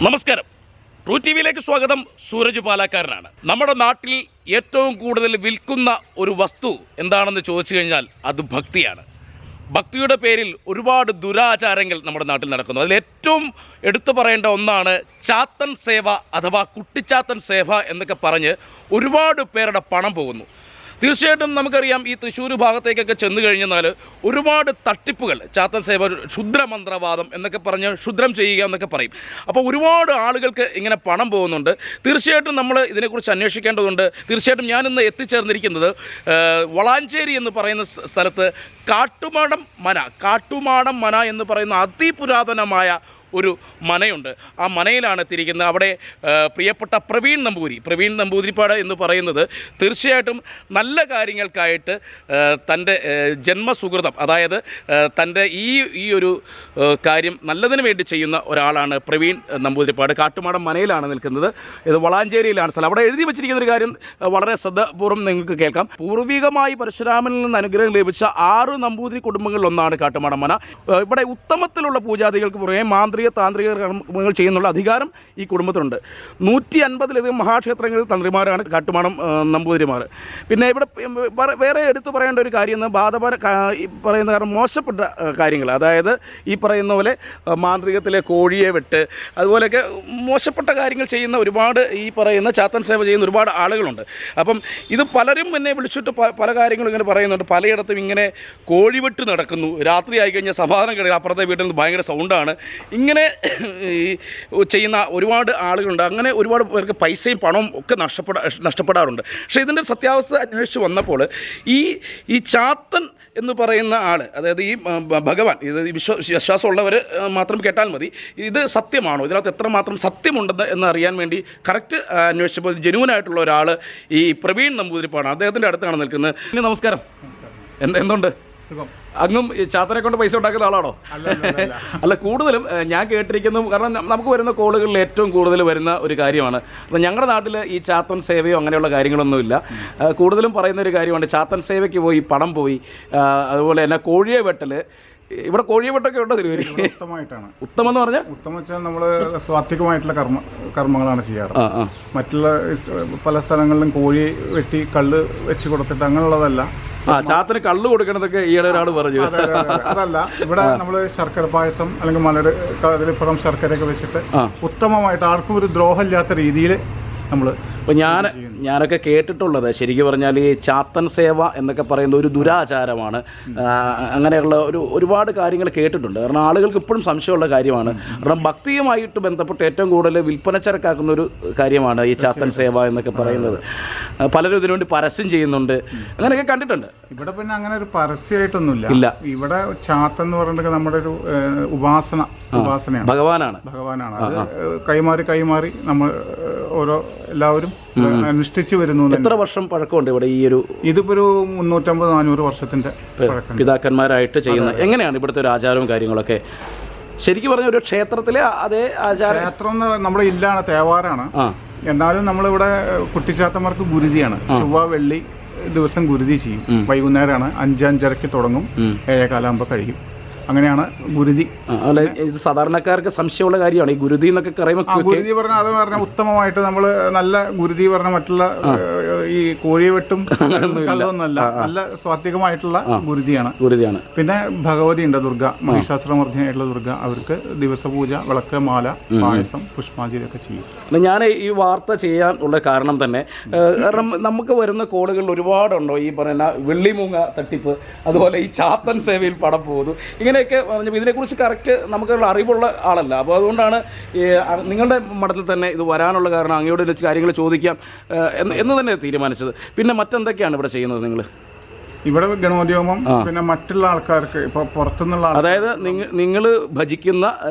നമസ്കാരം. True T വിയിലേക്ക് സ്വാഗതം. സൂരജ് പാലക്കാരനാണ്. നമ്മുടെ നാട്ടിൽ ഏറ്റവും കൂടുതൽ വിൽക്കുന്ന ഒരു വസ്തു എന്താണെന്ന് ചോദിച്ചു കഴിഞ്ഞാൽ അത് ഭക്തിയാണ്. ഭക്തിയുടെ പേരിൽ ഒരുപാട് ദുരാചാരങ്ങൾ നമ്മുടെ നാട്ടിൽ നടക്കുന്നു. അതിൽ ഏറ്റവും എടുത്തു പറയേണ്ട ഒന്നാണ് ചാത്തൻ സേവ അഥവാ കുട്ടിച്ചാത്തൻ സേവ എന്നൊക്കെ പറഞ്ഞ് ഒരുപാട് പേരുടെ പണം പോകുന്നു. തീർച്ചയായിട്ടും നമുക്കറിയാം, ഈ തൃശ്ശൂർ ഭാഗത്തേക്കൊക്കെ ചെന്ന് കഴിഞ്ഞാൽ ഒരുപാട് തട്ടിപ്പുകൾ, ചാത്തൻ സേവ, ക്ഷുദ്രമന്ത്രവാദം എന്നൊക്കെ പറഞ്ഞ് ക്ഷുദ്രം ചെയ്യുക എന്നൊക്കെ പറയും. അപ്പോൾ ഒരുപാട് ആളുകൾക്ക് ഇങ്ങനെ പണം പോകുന്നുണ്ട്. തീർച്ചയായിട്ടും നമ്മൾ ഇതിനെക്കുറിച്ച് അന്വേഷിക്കേണ്ടതുണ്ട്. തീർച്ചയായിട്ടും ഞാനിന്ന് എത്തിച്ചേർന്നിരിക്കുന്നത് വളാഞ്ചേരി എന്ന് പറയുന്ന സ്ഥലത്ത് കാട്ടുമാടം മന എന്ന് പറയുന്ന അതിപുരാതനമായ ഒരു മനയുണ്ട്. ആ മനയിലാണ് എത്തിയിരിക്കുന്നത്. അവിടെ പ്രിയപ്പെട്ട പ്രവീൺ നമ്പൂതിരിപ്പാട് എന്ന് പറയുന്നത് തീർച്ചയായിട്ടും നല്ല കാര്യങ്ങൾക്കായിട്ട് തൻ്റെ ജന്മസുഹൃതം, അതായത് തൻ്റെ ഈ ഒരു കാര്യം നല്ലതിന് വേണ്ടി ചെയ്യുന്ന ഒരാളാണ് പ്രവീൺ നമ്പൂതിരിപ്പാട്. കാട്ടുമാടം മനയിലാണ് നിൽക്കുന്നത്. ഇത് വളാഞ്ചേരിയിലാണ് സ്ഥലം. അവിടെ എഴുതി വച്ചിരിക്കുന്ന ഒരു കാര്യം വളരെ ശ്രദ്ധാപൂർവ്വം നിങ്ങൾക്ക് കേൾക്കാം. പൂർവികമായി പരശുരാമനിൽ നിന്ന് അനുഗ്രഹം ലഭിച്ച 6 നമ്പൂതിരി കുടുംബങ്ങളിലൊന്നാണ് കാട്ടുമാടം മന. ഇവിടെ ഉത്തമത്തിലുള്ള പൂജാദികൾക്ക് പുറമെ മാന്ത്രിക താന്ത്രിക കർമ്മങ്ങൾ ചെയ്യുന്നുള്ള അധികാരം ഈ കുടുംബത്തിനുണ്ട്. 150ലധികം മഹാക്ഷേത്രങ്ങളിൽ തന്ത്രിമാരാണ് കാട്ടുമാടം നമ്പൂതിരിമാർ. പിന്നെ ഇവിടെ വേറെ എടുത്തു പറയേണ്ട ഒരു കാര്യം എന്ന് പറയുന്ന കാരണം മോശപ്പെട്ട കാര്യങ്ങൾ, അതായത് ഈ പറയുന്ന പോലെ മാന്ത്രികത്തിലെ കോഴിയെ വെട്ട്, അതുപോലെയൊക്കെ മോശപ്പെട്ട കാര്യങ്ങൾ ചെയ്യുന്ന ഒരുപാട് ഈ പറയുന്ന ചാത്തൻ സേവ ചെയ്യുന്ന ഒരുപാട് ആളുകളുണ്ട്. അപ്പം ഇത് പലരും എന്നെ വിളിച്ചിട്ട് പല കാര്യങ്ങളും ഇങ്ങനെ പറയുന്നുണ്ട്. പലയിടത്തും ഇങ്ങനെ കോഴിവെട്ട് നടക്കുന്നു, രാത്രി ആയിക്കഴിഞ്ഞാൽ സമാധാനം കിടക്കുക, അപ്പുറത്തെ വീട്ടിൽ നിന്ന് ഭയങ്കര സൗണ്ടാണ്, ഇങ്ങനെ ചെയ്യുന്ന ഒരുപാട് ആളുകളുണ്ട്. അങ്ങനെ ഒരുപാട് പേർക്ക് പൈസയും പണവും ഒക്കെ നഷ്ടപ്പെടാറുണ്ട്. പക്ഷേ ഇതിൻ്റെ സത്യാവസ്ഥ അന്വേഷിച്ച് വന്നപ്പോൾ ഈ ചാത്തൻ എന്ന് പറയുന്ന ആൾ, അതായത് ഈ ഭഗവാൻ, ഇത് വിശ്വാസമുള്ളവർ മാത്രം കേട്ടാൽ മതി, ഇത് സത്യമാണോ, ഇതിനകത്ത് എത്രമാത്രം സത്യമുണ്ടെന്ന് എന്നറിയാൻ വേണ്ടി കറക്റ്റ് അന്വേഷിച്ചപ്പോൾ ജെനുവനായിട്ടുള്ള ഒരാൾ ഈ പ്രവീൺ നമ്പൂതിരിപ്പാണ്. അദ്ദേഹത്തിൻ്റെ അടുത്താണ് നിൽക്കുന്നത്. നമസ്കാരം. എന്തുണ്ട്? സുഖം. അങ്ങും ചാത്തനെ കൊണ്ട് പൈസ ഉണ്ടാക്കുന്ന ആളാണോ? അല്ല, കൂടുതലും ഞാൻ കേട്ടിരിക്കുന്നു, കാരണം നമുക്ക് വരുന്ന കോളുകളിൽ ഏറ്റവും കൂടുതൽ വരുന്ന ഒരു കാര്യമാണ്. അപ്പോൾ ഞങ്ങളുടെ നാട്ടിൽ ഈ ചാത്തൻ സേവയോ അങ്ങനെയുള്ള കാര്യങ്ങളൊന്നുമില്ല. കൂടുതലും പറയുന്ന ഒരു കാര്യമാണ്, ചാത്തൻ സേവയ്ക്ക് പോയി പണം പോയി, അതുപോലെ തന്നെ കോഴിയെ വെട്ടൽ. ഇവിടെ കോഴിയെ വെട്ടൊക്കെ ഉണ്ടോ തിരുവരി? ഉത്തമമായിട്ടാണ്. ഉത്തമം എന്ന് പറഞ്ഞാൽ ഉത്തമം വെച്ചാൽ നമ്മൾ സ്വാത്വികമായിട്ടുള്ള കർമ്മങ്ങളാണ് ചെയ്യാറ്. മറ്റുള്ള പല സ്ഥലങ്ങളിലും കോഴി വെട്ടി കള്ള് വെച്ച് കൊടുത്തിട്ട് അങ്ങനെയുള്ളതല്ല. ചാത്തന് കള്ള് കൊടുക്കണതൊക്കെ ഈയിടെ ഒരാൾ പറഞ്ഞു. അതല്ല, ഇവിടെ നമ്മൾ ശർക്കര പായസം അല്ലെങ്കിൽ മലര് കതിരിപ്പുറം ശർക്കരയൊക്കെ വെച്ചിട്ട് ഉത്തമമായിട്ട് ആർക്കും ഒരു ദ്രോഹമില്ലാത്ത രീതിയിൽ നമ്മൾ. അപ്പോൾ ഞാനൊക്കെ കേട്ടിട്ടുള്ളത്, ശരിക്കും പറഞ്ഞാൽ ഈ ചാത്തൻ സേവ എന്നൊക്കെ പറയുന്ന ഒരു ദുരാചാരമാണ്. അങ്ങനെയുള്ള ഒരുപാട് കാര്യങ്ങൾ കേട്ടിട്ടുണ്ട്. കാരണം ആളുകൾക്ക് ഇപ്പോഴും സംശയമുള്ള കാര്യമാണ്. കാരണം ഭക്തിയുമായിട്ട് ബന്ധപ്പെട്ട് ഏറ്റവും കൂടുതൽ വിൽപ്പനച്ചരക്കാക്കുന്ന ഒരു കാര്യമാണ് ഈ ചാത്തൻ സേവ എന്നൊക്കെ പറയുന്നത്. പലരും ഇതിനുവേണ്ടി പരസ്യം ചെയ്യുന്നുണ്ട്, അങ്ങനെയൊക്കെ കണ്ടിട്ടുണ്ട്. ഇവിടെ പിന്നെ അങ്ങനെ ഒരു പരസ്യമായിട്ടൊന്നുമില്ല. ഇല്ല, ഇവിടെ ചാത്തൻ എന്ന് പറഞ്ഞിട്ട് നമ്മുടെ ഒരു ഉപാസനയാണ്, ഭഗവാനാണ്. അത് കൈമാറി നമ്മൾ എല്ലാവരും അനുഷ്ഠിച്ചു വരുന്നു. എത്ര വർഷം പഴക്കമുണ്ട് ഇവിടെ ഈ ഒരു? ഇതിപ്പോ ഒരു 350-400 വർഷത്തിന്റെ പിതാക്കന്മാരായിട്ട് ചെയ്യുന്ന. എങ്ങനെയാണ് ഇവിടുത്തെ ഒരു ആചാരവും കാര്യങ്ങളൊക്കെ? ശരിക്കും പറഞ്ഞ ഒരു ക്ഷേത്രത്തിലെ അതേ ആചാരം. ക്ഷേത്രം നമ്മുടെ ഇല്ലാണ്, തേവാറാണ്. എന്നാലും നമ്മളിവിടെ കുട്ടിച്ചാത്തന്മാർക്ക് ഗുരുതിയാണ്. ചൊവ്വ വെള്ളി ദിവസം ഗുരുതി ചെയ്യും. വൈകുന്നേരമാണ്, 5-5:30 തുടങ്ങും, 7:15 കഴിയും. അങ്ങനെയാണ് ഗുരുതി. ഇത് സാധാരണക്കാർക്ക് സംശയമുള്ള കാര്യമാണ് ഈ ഗുരുതി എന്നൊക്കെ പറയുമ്പോൾ. ഗുരുതി പറഞ്ഞാൽ അത് പറഞ്ഞാൽ ഉത്തമമായിട്ട് നമ്മൾ നല്ല ഗുരുതി പറഞ്ഞ മറ്റുള്ള ഈ കോഴിയെ വെട്ടും കള്ളൊന്നുമല്ല, നല്ല സ്വാത്വികമായിട്ടുള്ള ഗുരുതിയാണ്. പിന്നെ ഭഗവതി ഉണ്ട്, ദുർഗ, മഹിഷാസുരമർദ്ദിനിയായിട്ടുള്ള ദുർഗ. അവർക്ക് ദിവസപൂജ, വിളക്ക്, മാല, പായസം, പുഷ്പാഞ്ജലിയൊക്കെ ചെയ്യും. ഞാൻ ഈ വാർത്ത ചെയ്യാൻ ഉള്ള കാരണം തന്നെ, കാരണം നമുക്ക് വരുന്ന കോളുകളിൽ ഒരുപാടുണ്ടോ ഈ പറയുന്ന വെള്ളിമൂങ്ങ തട്ടിപ്പ്, അതുപോലെ ഈ ചാത്തൻ സേവയിൽ പണം പോകുന്നു, ഇങ്ങനെയൊക്കെ പറഞ്ഞപ്പോൾ ഇതിനെക്കുറിച്ച് കറക്റ്റ് നമുക്കുള്ള അറിവുള്ള ആളല്ല. അപ്പോൾ അതുകൊണ്ടാണ് നിങ്ങളുടെ മഠത്തിൽ തന്നെ ഇത് വരാനുള്ള കാരണം, അങ്ങയോട് കാര്യങ്ങൾ ചോദിക്കാം എന്ന് തന്നെ തീരുമാനിച്ചത്. പിന്നെ മറ്റെന്തൊക്കെയാണ് ഇവിടെ ചെയ്യുന്നത് നിങ്ങൾ? ഇവിടെ ഗണോദ്യമം, പിന്നെ മറ്റുള്ള ആൾക്കാർക്ക് ഇപ്പൊ പുറത്തുനിന്നുള്ള, അതായത് നിങ്ങൾ ഭജിക്കുന്ന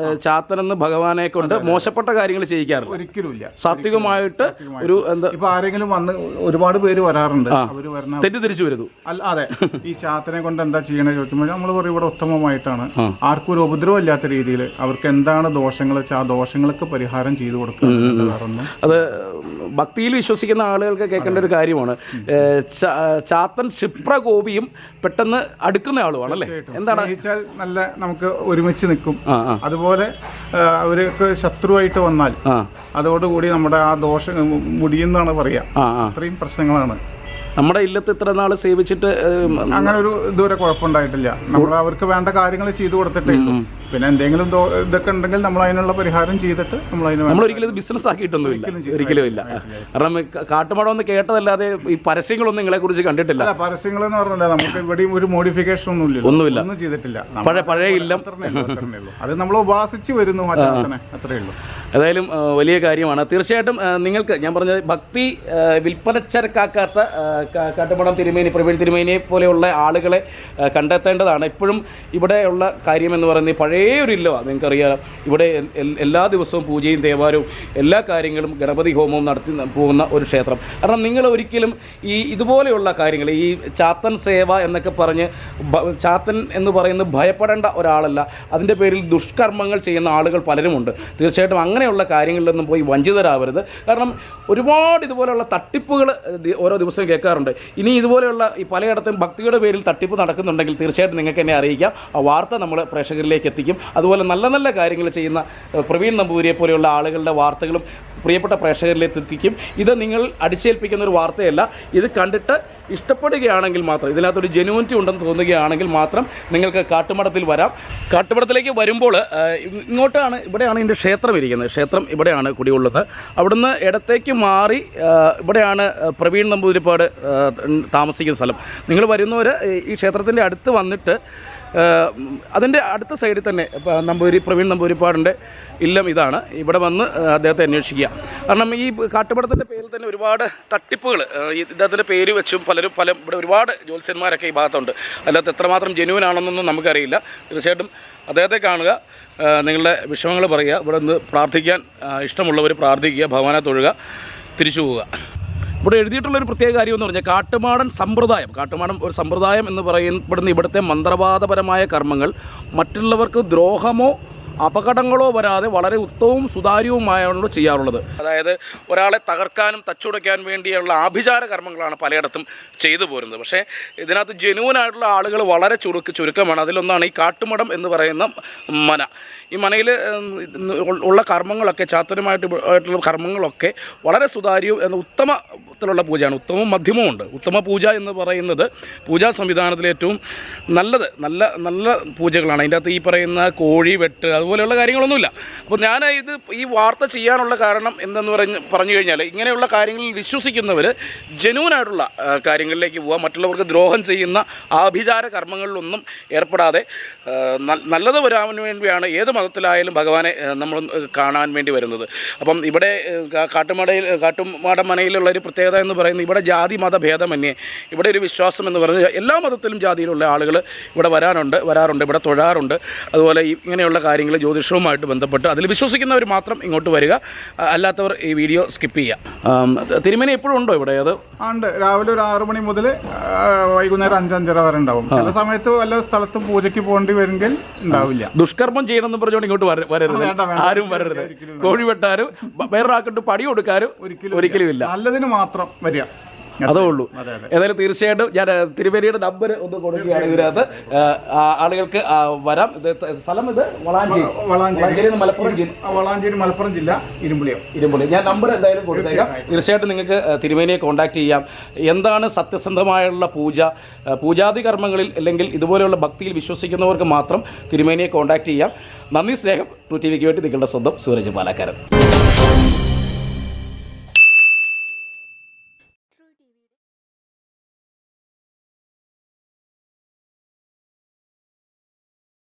ചാത്തനെന്ന് ഭഗവാനെ കൊണ്ട് മോശപ്പെട്ട കാര്യങ്ങൾ ചെയ്യിക്കാറില്ല? ഒരിക്കലുമില്ല. സാത്വികമായിട്ട് ഒരു എന്താ, ഇപ്പൊ ആരെങ്കിലും വന്ന് ഒരുപാട് പേര് വരാറുണ്ട്, അവര് വരണ തെറ്റിദ്ധരിച്ചു വരുന്നു. അതെ, ഈ ചാത്തനെ കൊണ്ട് എന്താ ചെയ്യണേ ചോദിക്കുമ്പോൾ നമ്മൾ പറയും ഇവിടെ ഉത്തമമായിട്ടാണ്, ആർക്കും ഒരു ഉപദ്രവം ഇല്ലാത്ത രീതിയിൽ അവർക്ക് എന്താണ് ദോഷങ്ങൾ വെച്ചാൽ ആ ദോഷങ്ങൾക്ക് പരിഹാരം ചെയ്തു കൊടുക്കുക. അത് ഭക്തിയിൽ വിശ്വസിക്കുന്ന ആളുകൾക്ക് കേൾക്കേണ്ട ഒരു കാര്യമാണ്. ചാത്തൻ ക്ഷിപ്രകോപിയും പെട്ടെന്ന് അടുക്കുന്ന ആളുമാണല്ലേ? എന്താണ് നല്ല നമുക്ക് ഒരുമിച്ച് നിൽക്കും. അതുപോലെ അവർക്ക് ശത്രുവായിട്ട് വന്നാൽ അതോടുകൂടി നമ്മുടെ ആ ദോഷം മുടിയെന്നാണ് പറയാ. അത്രയും പ്രശ്നങ്ങളാണ്. നമ്മുടെ ഇല്ലത്ത് ഇത്ര നാൾ സേവിച്ചിട്ട് അങ്ങനെ ഒരു ഇതുവരെ കുഴപ്പമുണ്ടായിട്ടില്ല. നമ്മൾ അവർക്ക് വേണ്ട കാര്യങ്ങൾ ചെയ്തു കൊടുത്തിട്ടേ ഉള്ളൂ. പിന്നെ എന്തെങ്കിലും ഇതൊക്കെ ഉണ്ടെങ്കിൽ നമ്മൾ അതിനുള്ള പരിഹാരം ചെയ്തിട്ട് നമ്മൾ ഒരിക്കലും ഇത് ബിസിനസ് ആക്കിയിട്ടൊന്നുമില്ല, ഒരിക്കലും ഇല്ല. കാരണം കാട്ടുമടം ഒന്ന് കേട്ടതല്ലാതെ ഈ പരസ്യങ്ങളൊന്നും നിങ്ങളെ കുറിച്ച് കണ്ടിട്ടില്ല. പരസ്യങ്ങൾ എന്ന് പറഞ്ഞാൽ നമുക്ക് ഇവിടെയും ഒരു മോഡിഫിക്കേഷൻ ഒന്നുമില്ല, ഒന്നും ചെയ്തിട്ടില്ല. പഴയ ഇല്ലം അത് നമ്മൾ ഉപാസിച്ച് വരുന്നു, അത്രേ ഉള്ളൂ. ഏതായാലും വലിയ കാര്യമാണ്. തീർച്ചയായിട്ടും നിങ്ങൾക്ക് ഞാൻ പറഞ്ഞത് ഭക്തി വിൽപ്പനച്ചരക്കാക്കാത്ത കാട്ടുമടം തിരുമേനി, പ്രവീൺ തിരുമേനിയെ പോലെയുള്ള ആളുകളെ കണ്ടെത്തേണ്ടതാണ്. ഇപ്പോഴും ഇവിടെയുള്ള കാര്യമെന്ന് പറയുന്നത് പഴയ ഒരു ഇല്ലമാണ്. നിങ്ങൾക്കറിയാം, ഇവിടെ എല്ലാ ദിവസവും പൂജയും ദേവാലയവും എല്ലാ കാര്യങ്ങളും ഗണപതി ഹോമവും നടത്തി പോകുന്ന ഒരു ക്ഷേത്രം. കാരണം നിങ്ങൾ ഒരിക്കലും ഇതുപോലെയുള്ള കാര്യങ്ങൾ, ഈ ചാത്തൻ സേവ എന്നൊക്കെ പറഞ്ഞ് ചാത്തൻ എന്ന് പറയുന്നത് ഭയപ്പെടേണ്ട ഒരാളല്ല. അതിൻ്റെ പേരിൽ ദുഷ്കർമ്മങ്ങൾ ചെയ്യുന്ന ആളുകൾ പലരുമുണ്ട്. തീർച്ചയായിട്ടും അങ്ങനെയുള്ള കാര്യങ്ങളിലൊന്നും പോയി വഞ്ചിതരാവരുത്. കാരണം ഒരുപാട് ഇതുപോലെയുള്ള തട്ടിപ്പുകൾ ഓരോ ദിവസവും കേൾക്കാറുണ്ട്. ഇനി ഇതുപോലെയുള്ള ഈ പലയിടത്തും ഭക്തിയുടെ പേരിൽ തട്ടിപ്പ് നടക്കുന്നുണ്ടെങ്കിൽ തീർച്ചയായിട്ടും നിങ്ങൾക്ക് എന്നെ അറിയിക്കാം. ആ വാർത്ത നമ്മൾ പ്രേക്ഷകരിലേക്ക് എത്തിക്കും. അതുപോലെ നല്ല നല്ല കാര്യങ്ങൾ ചെയ്യുന്ന പ്രവീൺ നമ്പൂതിരിയെ പോലെയുള്ള ആളുകളുടെ വാർത്തകളും പ്രിയപ്പെട്ട പ്രേക്ഷകരിലേക്ക് എത്തിക്കും. ഇത് നിങ്ങൾ അടിച്ചേൽപ്പിക്കുന്ന ഒരു വാർത്തയല്ല. ഇത് കണ്ടിട്ട് ഇഷ്ടപ്പെടുകയാണെങ്കിൽ മാത്രം, ഇതിനകത്തൊരു ജെനുവിനിറ്റി ഉണ്ടെന്ന് തോന്നുകയാണെങ്കിൽ മാത്രം നിങ്ങൾക്ക് കാട്ടുമടത്തിൽ വരാം. കാട്ടുമടത്തിലേക്ക് വരുമ്പോൾ ഇങ്ങോട്ടാണ്, ഇവിടെയാണ് ഇതിൻ്റെ ക്ഷേത്രം ഇരിക്കുന്നത്. ക്ഷേത്രം ഇവിടെയാണ് കുടികൊള്ളുന്നത്. അവിടുന്ന് ഇടത്തേക്ക് മാറി ഇവിടെയാണ് പ്രവീൺ നമ്പൂതിരിപ്പാട് താമസിക്കുന്ന സ്ഥലം. നിങ്ങൾ വരുന്നവർ ഈ ക്ഷേത്രത്തിൻ്റെ അടുത്ത് വന്നിട്ട് അതിൻ്റെ അടുത്ത സൈഡിൽ തന്നെ പ്രവീൺ നമ്പൂതിരിപ്പാടിൻ്റെ ഇല്ലം ഇതാണ്. ഇവിടെ വന്ന് അദ്ദേഹത്തെ അന്വേഷിക്കുക. കാരണം ഈ കാട്ടുമടത്തിൻ്റെ പേരിൽ തന്നെ ഒരുപാട് തട്ടിപ്പുകൾ ഇദ്ദേഹത്തിൻ്റെ പേര് വെച്ചും ഇവിടെ ഒരുപാട് ജ്യോത്സ്യന്മാരൊക്കെ ഈ ഭാഗത്തുണ്ട്. അല്ലാത്ത എത്രമാത്രം ജെന്യുവൻ ആണെന്നൊന്നും നമുക്കറിയില്ല. തീർച്ചയായിട്ടും അദ്ദേഹത്തെ കാണുക, നിങ്ങളുടെ വിഷമങ്ങൾ പറയുക, ഇവിടെ നിന്ന് പ്രാർത്ഥിക്കാൻ ഇഷ്ടമുള്ളവർ പ്രാർത്ഥിക്കുക, ഭഗവാനെ തൊഴുക, തിരിച്ചു പോവുക. ഇവിടെ എഴുതിയിട്ടുള്ളൊരു പ്രത്യേക കാര്യം എന്ന് പറഞ്ഞാൽ കാട്ടുമാടൻ ഒരു സമ്പ്രദായം എന്ന് പറയപ്പെടുന്ന ഇവിടുത്തെ മന്ത്രവാദപരമായ കർമ്മങ്ങൾ മറ്റുള്ളവർക്ക് ദ്രോഹമോ അപകടങ്ങളോ വരാതെ വളരെ ഉത്തമവും സുതാര്യവുമായാണ് ചെയ്യാറുള്ളത്. അതായത് ഒരാളെ തകർക്കാനും തച്ചുടയ്ക്കാനും വേണ്ടിയുള്ള ആഭിചാര കർമ്മങ്ങളാണ് പലയിടത്തും ചെയ്തു പോരുന്നത്. പക്ഷേ ഇതിനകത്ത് ജെനുവനായിട്ടുള്ള ആളുകൾ വളരെ ചുരുക്കമാണ്. അതിലൊന്നാണ് ഈ കാട്ടുമടം എന്ന് പറയുന്ന മന. ഈ മനയിൽ ഉള്ള കർമ്മങ്ങളൊക്കെ, ചാത്തനുമായിട്ടുള്ള കർമ്മങ്ങളൊക്കെ വളരെ സുതാര്യവും ഉത്തമത്തിലുള്ള പൂജയാണ്. ഉത്തമവും മധ്യമവും ഉണ്ട്. ഉത്തമ പൂജ എന്ന് പറയുന്നത് പൂജാ സംവിധാനത്തിലെ ഏറ്റവും നല്ല പൂജകളാണ്. അതിൻ്റെ അകത്ത് ഈ പറയുന്ന കോഴി വെട്ട് അതുപോലെയുള്ള കാര്യങ്ങളൊന്നുമില്ല. അപ്പോൾ ഞാൻ ഈ വാർത്ത ചെയ്യാനുള്ള കാരണം എന്തെന്ന് പറഞ്ഞു കഴിഞ്ഞാൽ, ഇങ്ങനെയുള്ള കാര്യങ്ങളിൽ വിശ്വസിക്കുന്നവർ ജെന്യുവനായിട്ടുള്ള കാര്യങ്ങളിലേക്ക് പോവുക. മറ്റുള്ളവർക്ക് ദ്രോഹം ചെയ്യുന്ന ആഭിചാര കർമ്മങ്ങളിലൊന്നും ഏർപ്പെടാതെ നല്ലത് വരാൻ വേണ്ടിയാണ് ഏത് മതത്തിലായാലും ഭഗവാനെ നമ്മൾ കാണാൻ വേണ്ടി വരുന്നത്. അപ്പം ഇവിടെ കാട്ടുമാടൻ മനയിലുള്ള ഒരു പ്രത്യേകത എന്ന് പറയുന്നത്, ഇവിടെ ജാതി മത ഭേദമന്യേ ഇവിടെ ഒരു വിശ്വാസം എന്ന് പറയുന്നത് എല്ലാ മതത്തിലും ജാതിയിലുള്ള ആളുകൾ ഇവിടെ വരാറുണ്ട്, ഇവിടെ തൊഴാറുണ്ട്. അതുപോലെ ഇങ്ങനെയുള്ള കാര്യങ്ങൾ ജ്യോതിഷവുമായിട്ട് ബന്ധപ്പെട്ട് അതിൽ വിശ്വസിക്കുന്നവർ മാത്രം ഇങ്ങോട്ട് വരിക, അല്ലാത്തവർ ഈ വീഡിയോ സ്കിപ്പ് ചെയ്യുക. തിരുമേനി എപ്പോഴും ഉണ്ടോ ഇവിടെ? അത് ഉണ്ട്. രാവിലെ ഒരു 6 മണി മുതൽ വൈകുന്നേരം 5-5:30 വരെ ഉണ്ടാവും. ചില സമയത്ത് വല്ല സ്ഥലത്തും പൂജയ്ക്ക് പോകേണ്ടി വരുമെങ്കിൽ ഉണ്ടാവില്ല. ദുഷ്കർമ്മം ചെയ്യണമെന്ന് പറഞ്ഞുകൊണ്ട് ഇങ്ങോട്ട് വരരുത്, ആരും വരരുത്. കോഴി വെട്ടാരും വേറൊരാൾക്കിട്ട് പടി കൊടുക്കാരും ഒരിക്കലും ഇല്ല. നല്ലതിന് മാത്രം വരിക, അതേ ഉള്ളൂ. ഏതായാലും തീർച്ചയായിട്ടും ഞാൻ തിരുവേലിയുടെ നമ്പർ ഒന്ന് കൊടുക്കുകയാണ്. ഇതിനകത്ത് ആളുകൾക്ക് വരാം. സ്ഥലം ഇത് വളാഞ്ചേരി മലപ്പുറം ജില്ല, ഇരുമ്പുളി. ഞാൻ നമ്പർ എന്തായാലും കൊടുത്തേക്കാം. തീർച്ചയായിട്ടും നിങ്ങൾക്ക് തിരുമേനിയെ കോൺടാക്ട് ചെയ്യാം. എന്താണ് സത്യസന്ധമായുള്ള പൂജാതി കർമ്മങ്ങളിൽ അല്ലെങ്കിൽ ഇതുപോലെയുള്ള ഭക്തിയിൽ വിശ്വസിക്കുന്നവർക്ക് മാത്രം തിരുമേനിയെ കോൺടാക്ട് ചെയ്യാം. നന്ദി, സ്നേഹം. ട്രൂ ടിവിക്ക് വേണ്ടി നിങ്ങളുടെ സ്വന്തം സൂരജ് പാലക്കാരൻ.